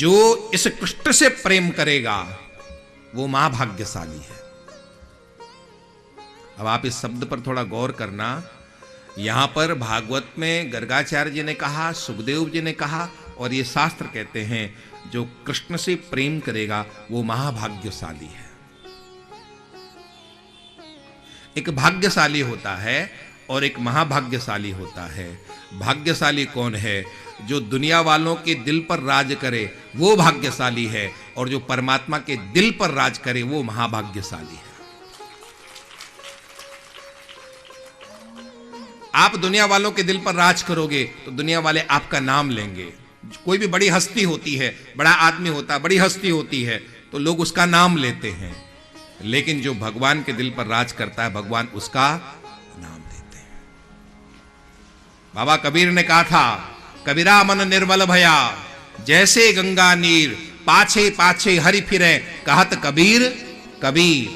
जो इस कृष्ण से प्रेम करेगा वो महाभाग्यशाली है। अब आप इस शब्द पर थोड़ा गौर करना। यहां पर भागवत में गर्गाचार्य जी ने कहा, सुखदेव जी ने कहा, और ये शास्त्र कहते हैं जो कृष्ण से प्रेम करेगा वो महाभाग्यशाली है। एक भाग्यशाली होता है और एक महाभाग्यशाली होता है। भाग्यशाली कौन है? जो दुनिया वालों के दिल पर राज करे वो भाग्यशाली है, और जो परमात्मा के दिल पर राज करे वो महाभाग्यशाली है। आप दुनिया वालों के दिल पर राज करोगे तो दुनिया वाले आपका नाम लेंगे। कोई भी बड़ी हस्ती होती है, बड़ा आदमी होता है, बड़ी हस्ती होती है, तो लोग उसका नाम लेते हैं। लेकिन जो भगवान के दिल पर राज करता है, भगवान उसका नाम लेते हैं। बाबा कबीर ने कहा था, कबीरा मन निर्मल भया जैसे गंगा नीर, पाछे पाछे हरि फिरे कहत कबीर कबीर।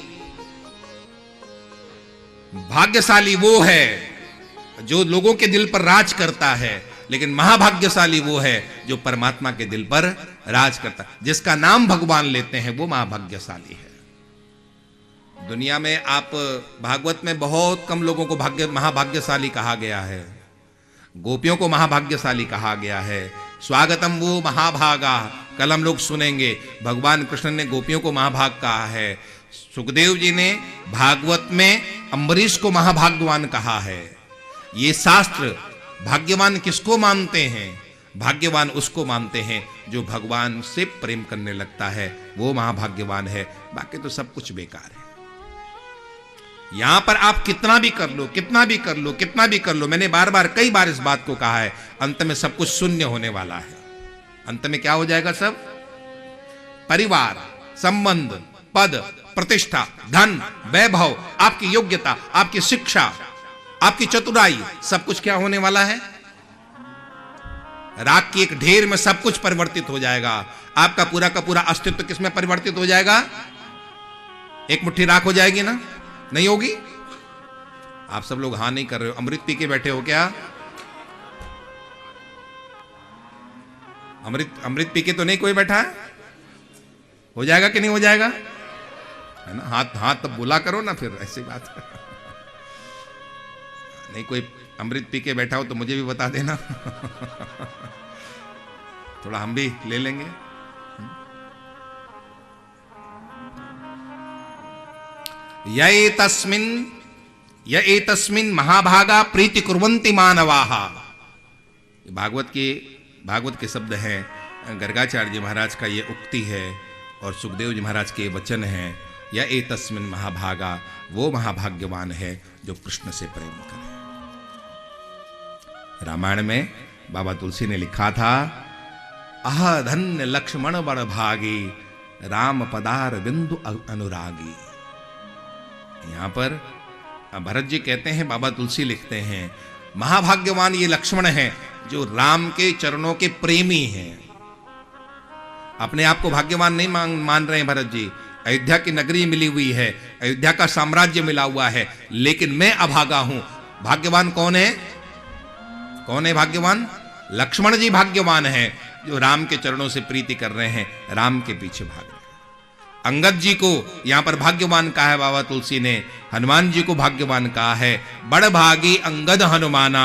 भाग्यशाली वो है जो लोगों के दिल पर राज करता है, लेकिन महाभाग्यशाली वो है जो परमात्मा के दिल पर राज करता है, जिसका नाम भगवान लेते हैं वो महाभाग्यशाली है। दुनिया में आप भागवत में बहुत कम लोगों को महाभाग्यशाली कहा गया है। गोपियों को महाभाग्यशाली कहा गया है। स्वागतम वो महाभागा, कल हम लोग सुनेंगे भगवान कृष्ण ने गोपियों को महाभाग कहा है। सुखदेव जी ने भागवत में अम्बरीश को महाभाग्यवान कहा है। ये शास्त्र भाग्यवान किसको मानते हैं? भाग्यवान उसको मानते हैं जो भगवान से प्रेम करने लगता है, वो महाभाग्यवान है। बाकी तो सब कुछ बेकार है। यहां पर आप कितना भी कर लो, कितना भी कर लो, कितना भी कर लो, मैंने बार बार कई बार इस बात को कहा है, अंत में सब कुछ शून्य होने वाला है। अंत में क्या हो जाएगा? सब परिवार, संबंध, पद, प्रतिष्ठा, धन, वैभव, आपकी योग्यता, आपकी शिक्षा, आपकी चतुराई, सब कुछ क्या होने वाला है? राख की एक ढेर में सब कुछ परिवर्तित हो जाएगा। आपका पूरा का पूरा अस्तित्व किसमें परिवर्तित हो जाएगा? एक मुट्ठी राख हो जाएगी ना? नहीं होगी? आप सब लोग हां नहीं कर रहे हो। अमृत पी के बैठे हो क्या? अमृत पी के तो नहीं कोई बैठा है? हो जाएगा कि नहीं हो जाएगा? है ना? हाथ तब बुला करो ना, फिर ऐसी बात है। नहीं कोई अमृत पी के बैठा हो तो मुझे भी बता देना। थोड़ा हम भी ले लेंगे। य एतस्मिन् महाभागा प्रीति कुर्वन्ति मानवाः। भागवत के शब्द हैं। गर्गाचार्य जी महाराज का ये उक्ति है और सुखदेव जी महाराज के वचन हैं। य एतस्मिन् महाभागा, वो महाभाग्यवान है जो कृष्ण से प्रेम करे। रामायण में बाबा तुलसी ने लिखा था, अह धन्य लक्ष्मण बड़ भागी, राम पदार बिंदु अनुरागी। यहां पर भरत जी कहते हैं, बाबा तुलसी लिखते हैं, महाभाग्यवान ये लक्ष्मण है जो राम के चरणों के प्रेमी हैं। अपने आप को भाग्यवान नहीं मान रहे हैं भरत जी। अयोध्या की नगरी मिली हुई है, अयोध्या का साम्राज्य मिला हुआ है, लेकिन मैं अभागा हूं। भाग्यवान कौन है? कौन है भाग्यवान? लक्ष्मण जी भाग्यवान है जो राम के चरणों से प्रीति कर रहे हैं, राम के पीछे भाग रहे हैं। अंगद जी को यहां पर भाग्यवान कहा है बाबा तुलसी ने, हनुमान जी को भाग्यवान कहा है। बड़ भागी अंगद हनुमाना,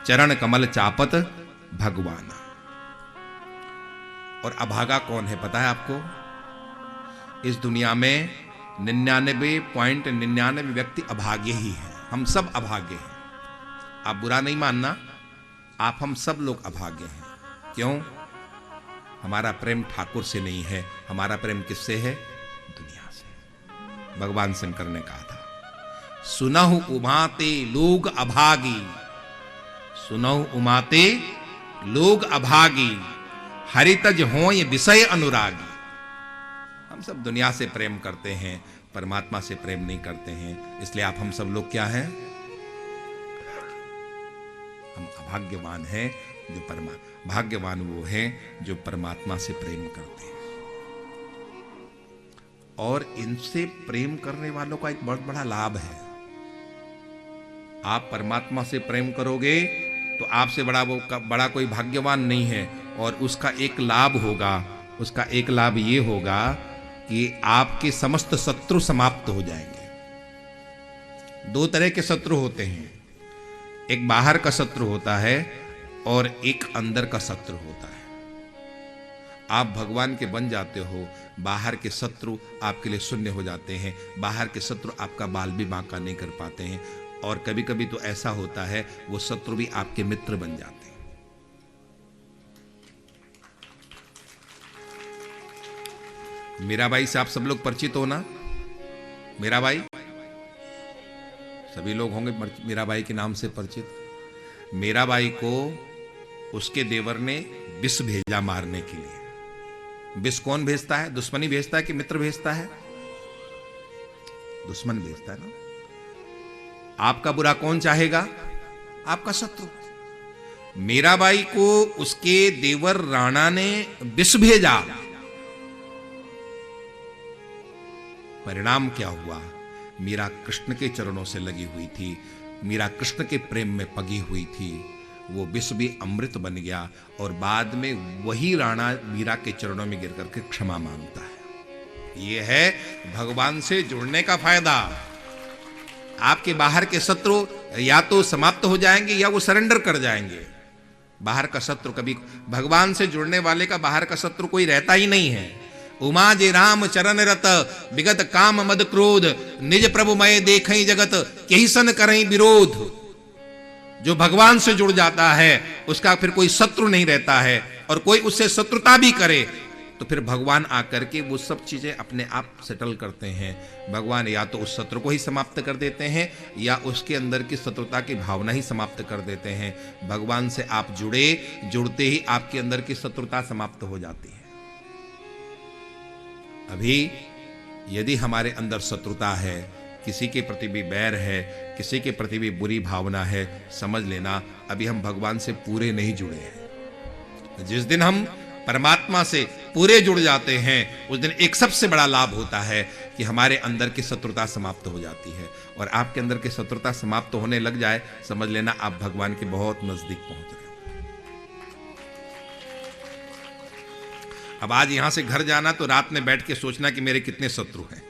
चरण कमल चापत भगवाना। और अभागा कौन है पता है आपको? इस दुनिया में 99.99 व्यक्ति अभागे ही हैं। हम सब अभागे हैं। आप बुरा नहीं मानना, आप हम सब लोग अभागे हैं। क्यों? हमारा प्रेम ठाकुर से नहीं है, हमारा प्रेम किससे है? दुनिया से। भगवान शंकर ने कहा था, सुनहु उमाते लोग अभागी, सुनहु उमाते लोग अभागी, हरितज होय विषय अनुरागी। हम सब दुनिया से प्रेम करते हैं, परमात्मा से प्रेम नहीं करते हैं। इसलिए आप हम सब लोग क्या हैं? हम अभाग्यवान हैं जो भाग्यवान वो हैं जो परमात्मा से प्रेम करते हैं। और इनसे प्रेम करने वालों का एक बहुत बड़ा लाभ है। आप परमात्मा से प्रेम करोगे तो आपसे बड़ा कोई भाग्यवान नहीं है। और उसका एक लाभ होगा, उसका एक लाभ ये होगा कि आपके समस्त शत्रु समाप्त हो जाएंगे। दो तरह के शत्रु होते हैं, एक बाहर का शत्रु होता है और एक अंदर का शत्रु होता है। आप भगवान के बन जाते हो, बाहर के शत्रु आपके लिए शून्य हो जाते हैं, बाहर के शत्रु आपका बाल भी बांका नहीं कर पाते हैं, और कभी कभी तो ऐसा होता है वो शत्रु भी आपके मित्र बन जाते हैं। मीराबाई से आप सब लोग परिचित हो ना? मीराबाई, सभी लोग होंगे मीराबाई के नाम से परिचित। मीराबाई को उसके देवर ने विष भेजा मारने के लिए। विष कौन भेजता है? दुश्मनी भेजता है कि मित्र भेजता है? दुश्मन भेजता है ना। आपका बुरा कौन चाहेगा? आपका शत्रु। मीराबाई को उसके देवर राणा ने विष भेजा। परिणाम क्या हुआ? मीरा कृष्ण के चरणों से लगी हुई थी, मीरा कृष्ण के प्रेम में पगी हुई थी, वो विष भी अमृत बन गया, और बाद में वही राणा मीरा के चरणों में गिर करके क्षमा मांगता है। ये है भगवान से जुड़ने का फायदा। आपके बाहर के शत्रु या तो समाप्त हो जाएंगे या वो सरेंडर कर जाएंगे। बाहर का शत्रु कभी, भगवान से जुड़ने वाले का बाहर का शत्रु कोई रहता ही नहीं है। उमा जे राम चरण रत विगत काम मद क्रोध निज प्रभु मय देखई जगत केहि सन करई विरोध। जो भगवान से जुड़ जाता है उसका फिर कोई शत्रु नहीं रहता है, और कोई उससे शत्रुता भी करे तो फिर भगवान आकर के वो सब चीजें अपने आप सेटल करते हैं। भगवान या तो उस शत्रु को ही समाप्त कर देते हैं या उसके अंदर की शत्रुता की भावना ही समाप्त कर देते हैं। भगवान से आप जुड़े, जुड़ते ही आपके अंदर की शत्रुता समाप्त हो जाती है। अभी यदि हमारे अंदर शत्रुता है, किसी के प्रति भी बैर है, किसी के प्रति भी बुरी भावना है, समझ लेना अभी हम भगवान से पूरे नहीं जुड़े हैं। जिस दिन हम परमात्मा से पूरे जुड़ जाते हैं उस दिन एक सबसे बड़ा लाभ होता है कि हमारे अंदर की शत्रुता समाप्त हो जाती है, और आपके अंदर की शत्रुता समाप्त होने लग जाए, समझ लेना आप भगवान के बहुत नजदीक पहुंच रहे हो। अब आज यहां से घर जाना तो रात में बैठ के सोचना कि मेरे कितने शत्रु हैं।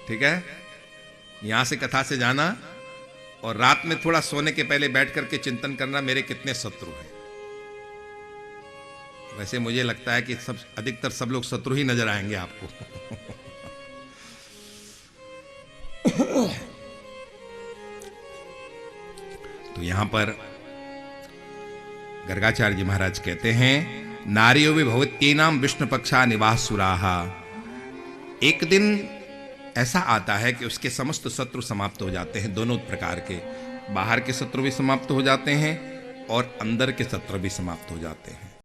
ठीक है? यहां से कथा से जाना और रात में थोड़ा सोने के पहले बैठ करके चिंतन करना मेरे कितने शत्रु हैं। वैसे मुझे लगता है कि सब अधिकतर सब लोग शत्रु ही नजर आएंगे आपको। तो यहां पर गर्गाचार्य जी महाराज कहते हैं, नारियो विभवत्येनाम विष्णु पक्षा निवासुराहा। एक दिन ऐसा आता है कि उसके समस्त शत्रु समाप्त हो जाते हैं, दोनों प्रकार के, बाहर के शत्रु भी समाप्त हो जाते हैं और अंदर के शत्रु भी समाप्त हो जाते हैं।